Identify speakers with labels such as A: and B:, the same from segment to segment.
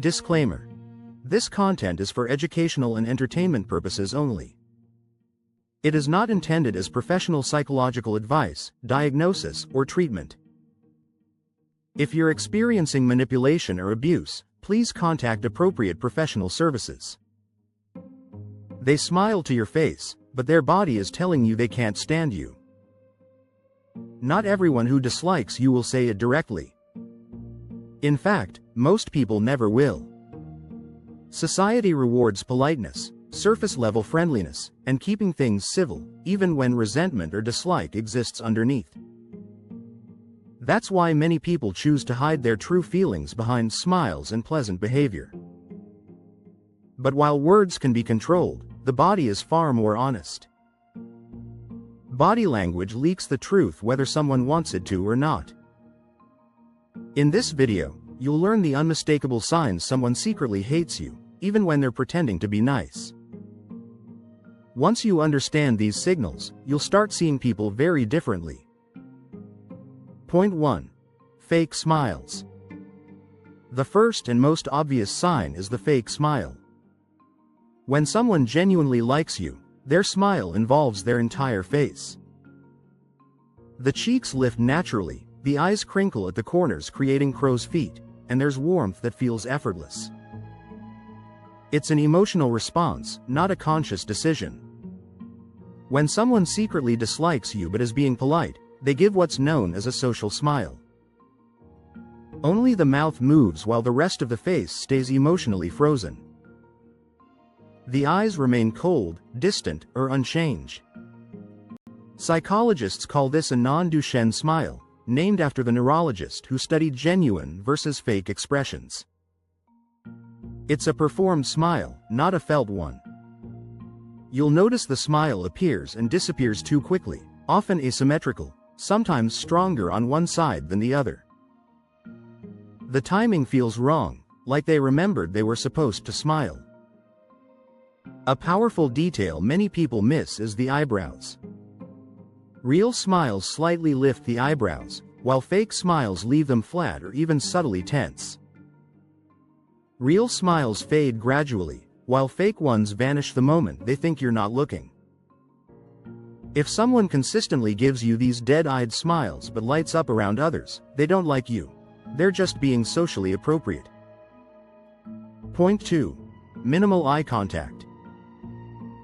A: Disclaimer. This content is for educational and entertainment purposes only. It is not intended as professional psychological advice, diagnosis, or treatment. If you're experiencing manipulation or abuse, please contact appropriate professional services. They smile to your face, but their body is telling you they can't stand you. Not everyone who dislikes you will say it directly. In fact, most people never will. Society rewards politeness, surface-level friendliness, and keeping things civil, even when resentment or dislike exists underneath. That's why many people choose to hide their true feelings behind smiles and pleasant behavior. But while words can be controlled, the body is far more honest. Body language leaks the truth whether someone wants it to or not. In this video, you'll learn the unmistakable signs someone secretly hates you, even when they're pretending to be nice. Once you understand these signals, you'll start seeing people very differently. Point 1. Fake smiles. The first and most obvious sign is the fake smile. When someone genuinely likes you, their smile involves their entire face. The cheeks lift naturally, the eyes crinkle at the corners creating crow's feet, and there's warmth that feels effortless. It's an emotional response, not a conscious decision. When someone secretly dislikes you but is being polite, they give what's known as a social smile. Only the mouth moves while the rest of the face stays emotionally frozen. The eyes remain cold, distant, or unchanged. Psychologists call this a non-Duchenne smile, named after the neurologist who studied genuine versus fake expressions. It's a performed smile, not a felt one. You'll notice the smile appears and disappears too quickly, often asymmetrical, sometimes stronger on one side than the other. The timing feels wrong, like they remembered they were supposed to smile. A powerful detail many people miss is the eyebrows. Real smiles slightly lift the eyebrows, while fake smiles leave them flat or even subtly tense. Real smiles fade gradually, while fake ones vanish the moment they think you're not looking. If someone consistently gives you these dead-eyed smiles but lights up around others, they don't like you. They're just being socially appropriate. Point 2. Minimal eye contact.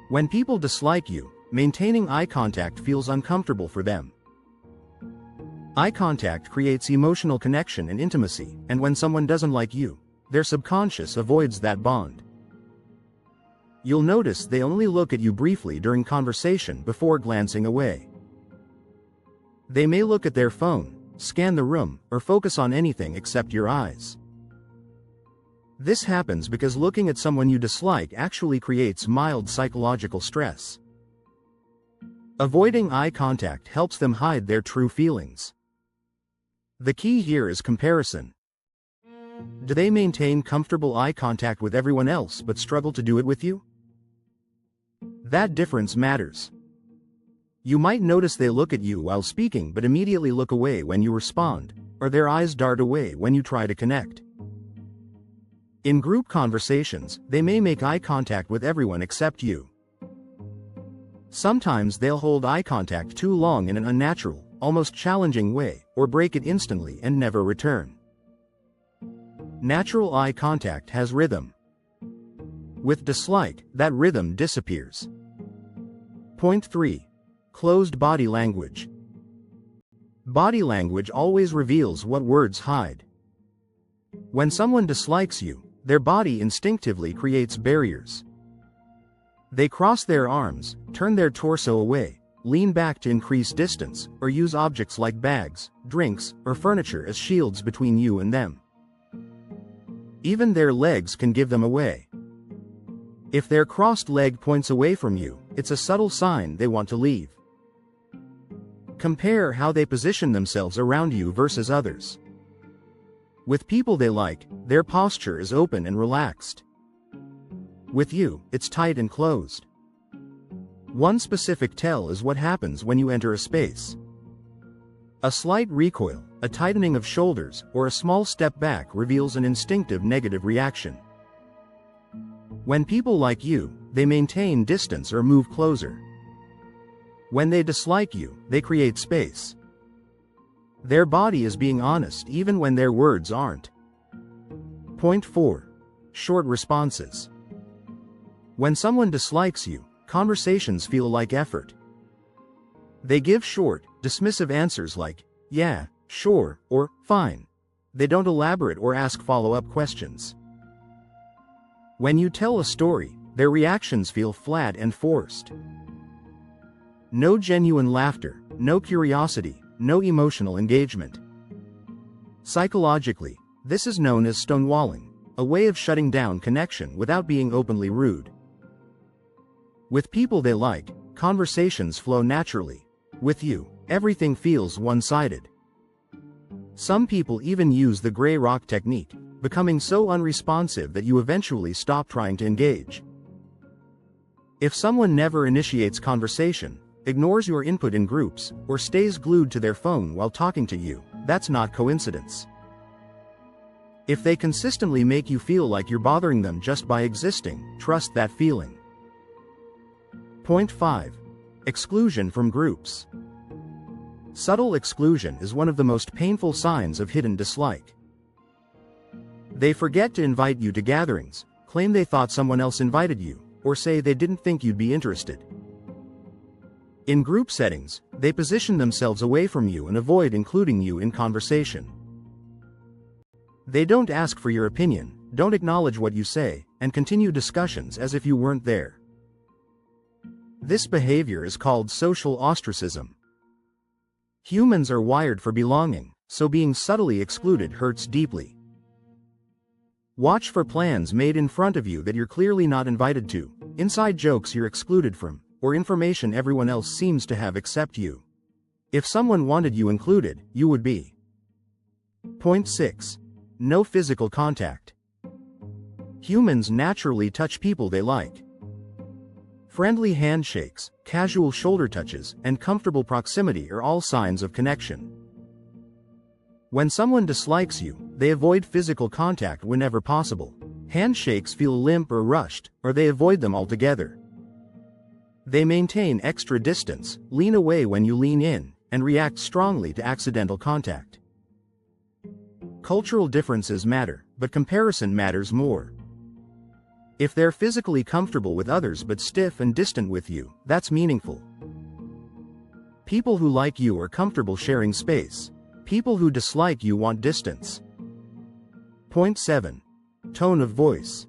A: When people dislike you, maintaining eye contact feels uncomfortable for them. Eye contact creates emotional connection and intimacy, and when someone doesn't like you, their subconscious avoids that bond. You'll notice they only look at you briefly during conversation before glancing away. They may look at their phone, scan the room, or focus on anything except your eyes. This happens because looking at someone you dislike actually creates mild psychological stress. Avoiding eye contact helps them hide their true feelings. The key here is comparison. Do they maintain comfortable eye contact with everyone else but struggle to do it with you? That difference matters. You might notice they look at you while speaking but immediately look away when you respond, or their eyes dart away when you try to connect. In group conversations, they may make eye contact with everyone except you. Sometimes they'll hold eye contact too long in an unnatural, almost challenging way, or break it instantly and never return. Natural eye contact has rhythm. With dislike, that rhythm disappears. Point 3. Closed body language. Body language always reveals what words hide. When someone dislikes you, their body instinctively creates barriers. They cross their arms, turn their torso away, lean back to increase distance, or use objects like bags, drinks, or furniture as shields between you and them. Even their legs can give them away. If their crossed leg points away from you, it's a subtle sign they want to leave. Compare how they position themselves around you versus others. With people they like, their posture is open and relaxed. With you, it's tight and closed. One specific tell is what happens when you enter a space. A slight recoil, a tightening of shoulders, or a small step back reveals an instinctive negative reaction. When people like you, they maintain distance or move closer. When they dislike you, they create space. Their body is being honest even when their words aren't. Point 4. Short responses. When someone dislikes you, conversations feel like effort. They give short, dismissive answers like, yeah, sure, or fine. They don't elaborate or ask follow-up questions. When you tell a story, their reactions feel flat and forced. No genuine laughter, no curiosity, no emotional engagement. Psychologically, this is known as stonewalling, a way of shutting down connection without being openly rude. With people they like, conversations flow naturally. With you, everything feels one-sided. Some people even use the gray rock technique, becoming so unresponsive that you eventually stop trying to engage. If someone never initiates conversation, ignores your input in groups, or stays glued to their phone while talking to you, that's not coincidence. If they consistently make you feel like you're bothering them just by existing, trust that feeling. Point 5. Exclusion from groups. Subtle exclusion is one of the most painful signs of hidden dislike. They forget to invite you to gatherings, claim they thought someone else invited you, or say they didn't think you'd be interested. In group settings, they position themselves away from you and avoid including you in conversation. They don't ask for your opinion, don't acknowledge what you say, and continue discussions as if you weren't there. This behavior is called social ostracism. Humans are wired for belonging, so being subtly excluded hurts deeply. Watch for plans made in front of you that you're clearly not invited to, inside jokes you're excluded from, or information everyone else seems to have except you. If someone wanted you included, you would be. Point 6. No physical contact. Humans naturally touch people they like. Friendly handshakes, casual shoulder touches, and comfortable proximity are all signs of connection. When someone dislikes you, they avoid physical contact whenever possible. Handshakes feel limp or rushed, or they avoid them altogether. They maintain extra distance, lean away when you lean in, and react strongly to accidental contact. Cultural differences matter, but comparison matters more. If they're physically comfortable with others but stiff and distant with you, that's meaningful. People who like you are comfortable sharing space. People who dislike you want distance. Point 7. Tone of voice.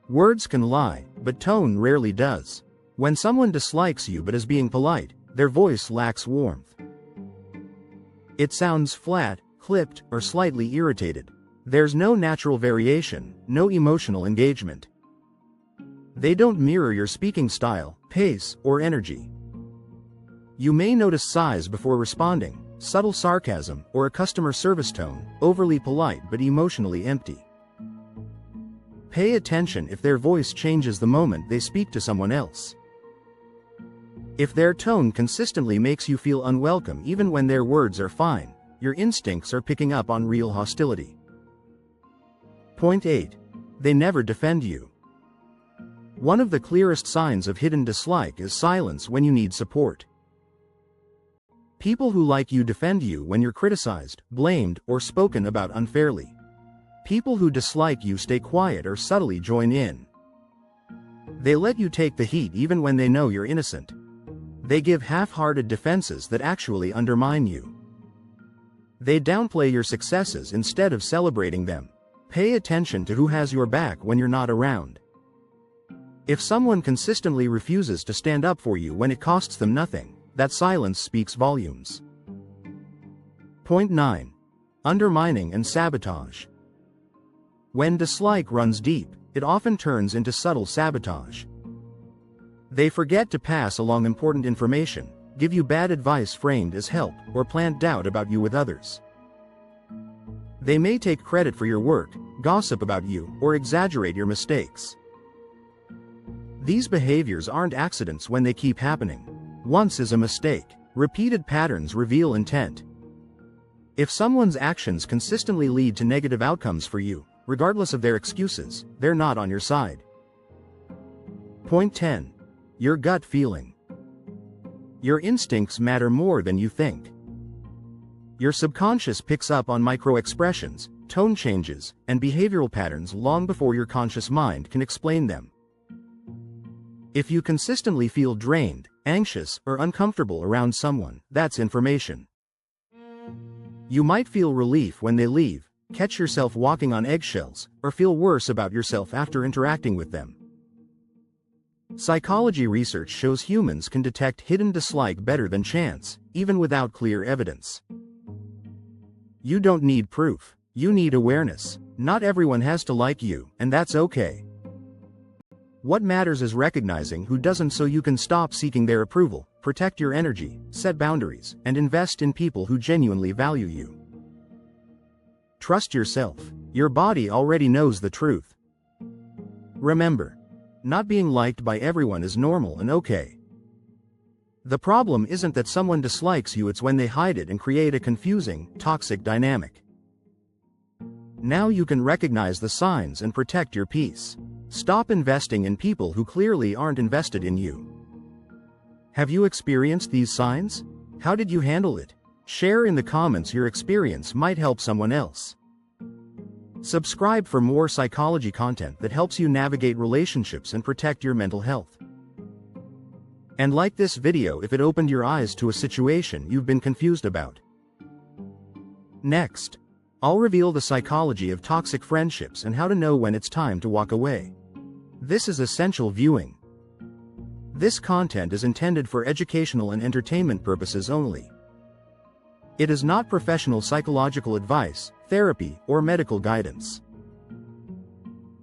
A: Words can lie, but tone rarely does. When someone dislikes you but is being polite, their voice lacks warmth. It sounds flat, clipped, or slightly irritated. There's no natural variation, no emotional engagement. They don't mirror your speaking style, pace, or energy. You may notice sighs before responding, subtle sarcasm, or a customer service tone, overly polite but emotionally empty. Pay attention if their voice changes the moment they speak to someone else. If their tone consistently makes you feel unwelcome even when their words are fine, your instincts are picking up on real hostility. Point 8. They never defend you. One of the clearest signs of hidden dislike is silence when you need support. People who like you defend you when you're criticized, blamed, or spoken about unfairly. People who dislike you stay quiet or subtly join in. They let you take the heat even when they know you're innocent. They give half-hearted defenses that actually undermine you. They downplay your successes instead of celebrating them. Pay attention to who has your back when you're not around. If someone consistently refuses to stand up for you when it costs them nothing, that silence speaks volumes. Point 9. Undermining and sabotage. When dislike runs deep, it often turns into subtle sabotage. They forget to pass along important information, give you bad advice framed as help, or plant doubt about you with others. They may take credit for your work, gossip about you, or exaggerate your mistakes. These behaviors aren't accidents when they keep happening. Once is a mistake. Repeated patterns reveal intent. If someone's actions consistently lead to negative outcomes for you, regardless of their excuses, they're not on your side. Point 10. Your gut feeling. Your instincts matter more than you think. Your subconscious picks up on micro-expressions, tone changes, and behavioral patterns long before your conscious mind can explain them. If you consistently feel drained, anxious, or uncomfortable around someone, that's information. You might feel relief when they leave, catch yourself walking on eggshells, or feel worse about yourself after interacting with them. Psychology research shows humans can detect hidden dislike better than chance, even without clear evidence. You don't need proof, you need awareness. Not everyone has to like you, and that's okay. What matters is recognizing who doesn't, so you can stop seeking their approval, protect your energy, set boundaries, and invest in people who genuinely value you. Trust yourself. Your body already knows the truth. Remember, not being liked by everyone is normal and okay. The problem isn't that someone dislikes you, it's when they hide it and create a confusing, toxic dynamic. Now you can recognize the signs and protect your peace. Stop investing in people who clearly aren't invested in you. Have you experienced these signs? How did you handle it? Share in the comments. Your experience might help someone else. Subscribe for more psychology content that helps you navigate relationships and protect your mental health. And like this video if it opened your eyes to a situation you've been confused about. Next, I'll reveal the psychology of toxic friendships and how to know when it's time to walk away. This is essential viewing. This content is intended for educational and entertainment purposes only. It is not professional psychological advice, therapy, or medical guidance.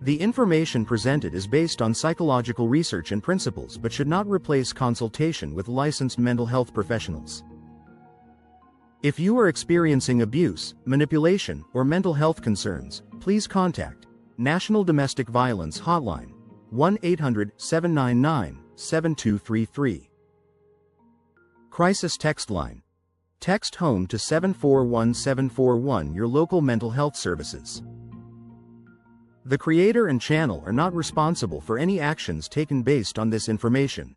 A: The information presented is based on psychological research and principles but should not replace consultation with licensed mental health professionals. If you are experiencing abuse, manipulation, or mental health concerns, please contact National Domestic Violence Hotline, 1-800-799-7233. Crisis Text Line. Text HOME to 741741, your local mental health services. The creator and channel are not responsible for any actions taken based on this information.